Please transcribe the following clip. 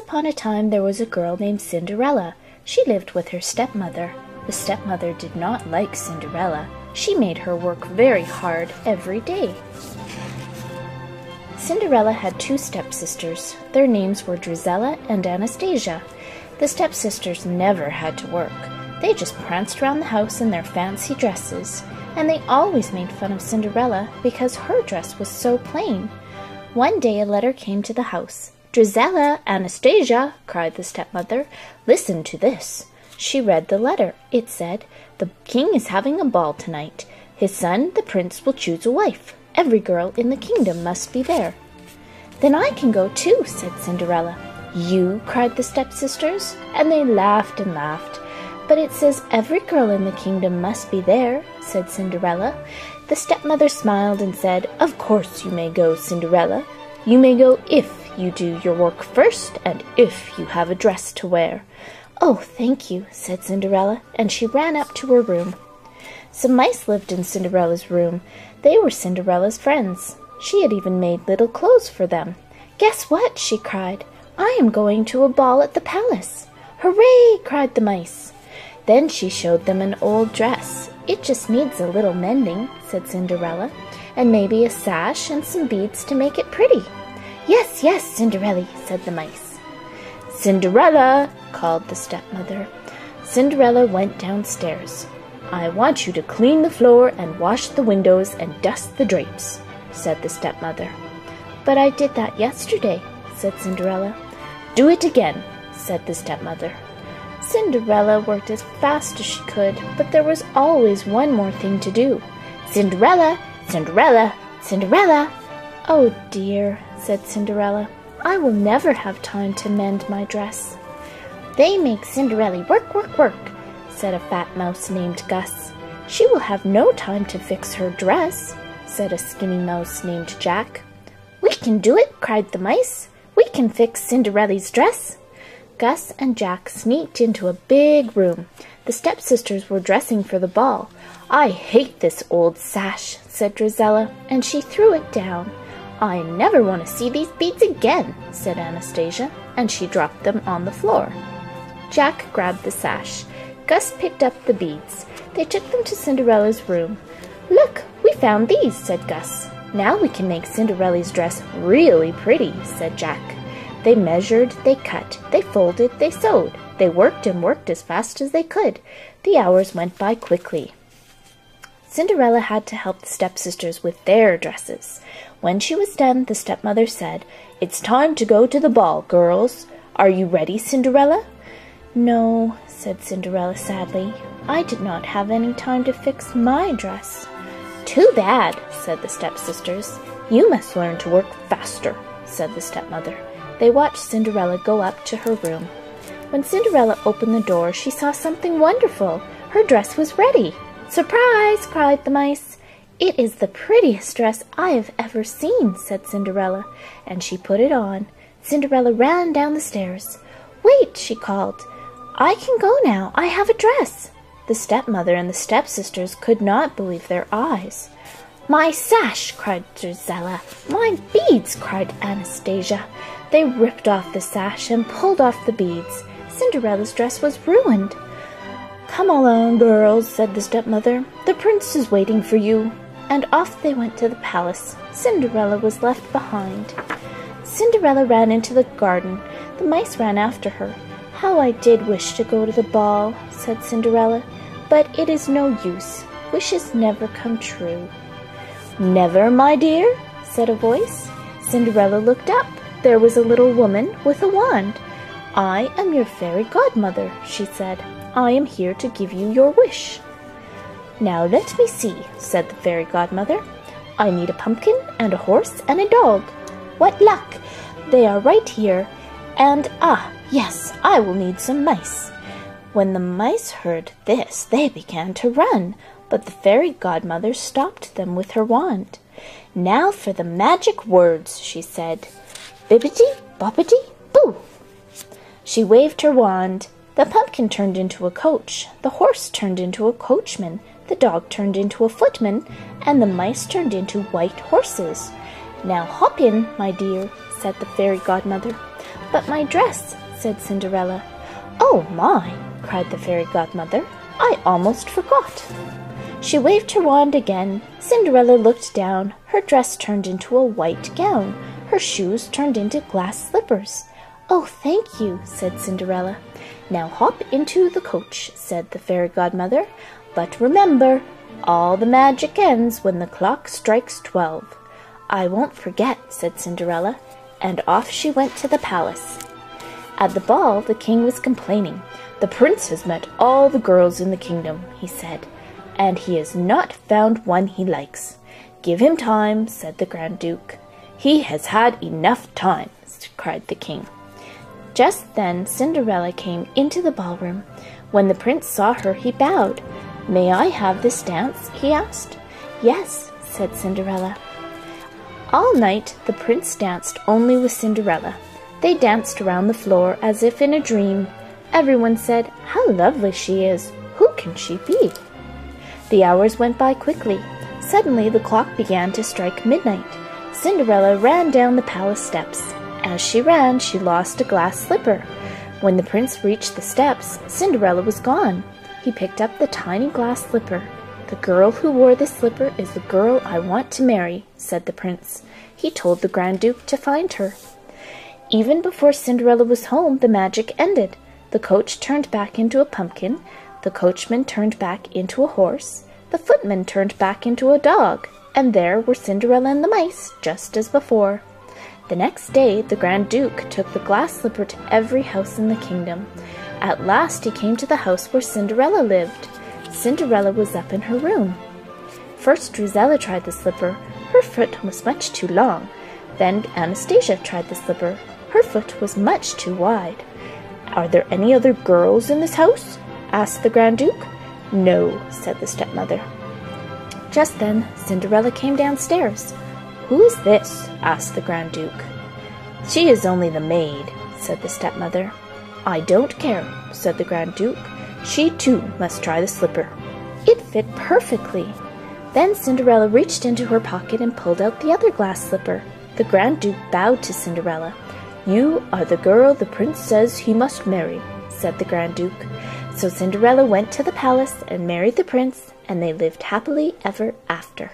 upon a time there was a girl named Cinderella. She lived with her stepmother. The stepmother did not like Cinderella. She made her work very hard every day. Cinderella had two stepsisters. Their names were Drizella and Anastasia. The stepsisters never had to work. They just pranced around the house in their fancy dresses, and they always made fun of Cinderella because her dress was so plain. One day a letter came to the house. "Drizella, Anastasia," cried the stepmother, "listen to this." She read the letter. It said, "The king is having a ball tonight. His son, the prince, will choose a wife. Every girl in the kingdom must be there." "Then I can go too," said Cinderella. "You?" cried the stepsisters, and they laughed and laughed. "But it says every girl in the kingdom must be there," said Cinderella. The stepmother smiled and said, "Of course you may go, Cinderella. You may go if you do your work first, and if you have a dress to wear." "Oh, thank you," said Cinderella, and she ran up to her room. Some mice lived in Cinderella's room. They were Cinderella's friends. She had even made little clothes for them. "Guess what?" she cried. "I am going to a ball at the palace." "Hooray!" cried the mice. Then she showed them an old dress. "It just needs a little mending," said Cinderella, "and maybe a sash and some beads to make it pretty." "Yes, yes, Cinderella," said the mice. "Cinderella!" called the stepmother. Cinderella went downstairs. "I want you to clean the floor and wash the windows and dust the drapes," said the stepmother. "But I did that yesterday," said Cinderella. "Do it again," said the stepmother. Cinderella worked as fast as she could, but there was always one more thing to do. "Cinderella! Cinderella! Cinderella!" "Oh dear," said Cinderella, "I will never have time to mend my dress." "They make Cinderella work, work, work," said a fat mouse named Gus. "She will have no time to fix her dress," said a skinny mouse named Jack. "We can do it," cried the mice. "We can fix Cinderella's dress." Gus and Jack sneaked into a big room. The stepsisters were dressing for the ball. "I hate this old sash," said Drizella, and she threw it down. "I never want to see these beads again," said Anastasia, and she dropped them on the floor. Jack grabbed the sash. Gus picked up the beads. They took them to Cinderella's room. "Look, we found these," said Gus. "Now we can make Cinderella's dress really pretty," said Jack. They measured, they cut, they folded, they sewed. They worked and worked as fast as they could. The hours went by quickly. Cinderella had to help the stepsisters with their dresses. When she was done, the stepmother said, "It's time to go to the ball, girls. Are you ready, Cinderella?" "No," said Cinderella sadly. "I did not have any time to fix my dress." "Too bad," said the stepsisters. "You must learn to work faster," said the stepmother. They watched Cinderella go up to her room. When Cinderella opened the door, she saw something wonderful. Her dress was ready. "Surprise!" cried the mice. "It is the prettiest dress I have ever seen," said Cinderella, and she put it on. Cinderella ran down the stairs. "Wait!" she called. "I can go now. I have a dress." The stepmother and the stepsisters could not believe their eyes. "My sash!" cried Drizella. "My beads!" cried Anastasia. They ripped off the sash and pulled off the beads. Cinderella's dress was ruined. "Come along, girls," said the stepmother. "The prince is waiting for you." And off they went to the palace. Cinderella was left behind. Cinderella ran into the garden. The mice ran after her. "How I did wish to go to the ball," said Cinderella. "But it is no use. Wishes never come true." "Never, my dear," said a voice. Cinderella looked up. There was a little woman with a wand. "I am your fairy godmother," she said. "I am here to give you your wish." "Now let me see," said the fairy godmother. "I need a pumpkin and a horse and a dog." "What luck! They are right here. And yes, I will need some mice." When the mice heard this, they began to run, but the fairy godmother stopped them with her wand. "Now for the magic words," she said. "Bibbidi, bobbidi, boo!" She waved her wand. The pumpkin turned into a coach, the horse turned into a coachman, the dog turned into a footman, and the mice turned into white horses. "Now hop in, my dear," said the fairy godmother. "But my dress," said Cinderella. "Oh my!" cried the fairy godmother. "I almost forgot." She waved her wand again. Cinderella looked down. Her dress turned into a white gown. Her shoes turned into glass slippers. "Oh, thank you," said Cinderella. "Now hop into the coach," said the fairy godmother. "But remember, all the magic ends when the clock strikes 12. "I won't forget," said Cinderella, and off she went to the palace. At the ball, the king was complaining. "The prince has met all the girls in the kingdom," he said, "and he has not found one he likes." "Give him time," said the Grand Duke. "He has had enough time," cried the king. Just then Cinderella came into the ballroom. When the prince saw her, he bowed. "May I have this dance?" he asked. "Yes," said Cinderella. All night the prince danced only with Cinderella. They danced around the floor as if in a dream. Everyone said, "How lovely she is! Who can she be?" The hours went by quickly. Suddenly the clock began to strike midnight. Cinderella ran down the palace steps. As she ran, she lost a glass slipper. When the prince reached the steps, Cinderella was gone. He picked up the tiny glass slipper. "The girl who wore this slipper is the girl I want to marry," said the prince. He told the Grand Duke to find her. Even before Cinderella was home, the magic ended. The coach turned back into a pumpkin. The coachman turned back into a horse. The footman turned back into a dog. And there were Cinderella and the mice, just as before. The next day, the Grand Duke took the glass slipper to every house in the kingdom. At last he came to the house where Cinderella lived. Cinderella was up in her room. First Drizella tried the slipper. Her foot was much too long. Then Anastasia tried the slipper. Her foot was much too wide. "Are there any other girls in this house?" asked the Grand Duke. "No," said the stepmother. Just then Cinderella came downstairs. "Who is this?" asked the Grand Duke. "She is only the maid," said the stepmother. "I don't care," said the Grand Duke. "She too must try the slipper." It fit perfectly. Then Cinderella reached into her pocket and pulled out the other glass slipper. The Grand Duke bowed to Cinderella. "You are the girl the prince says he must marry," said the Grand Duke. So Cinderella went to the palace and married the prince, and they lived happily ever after.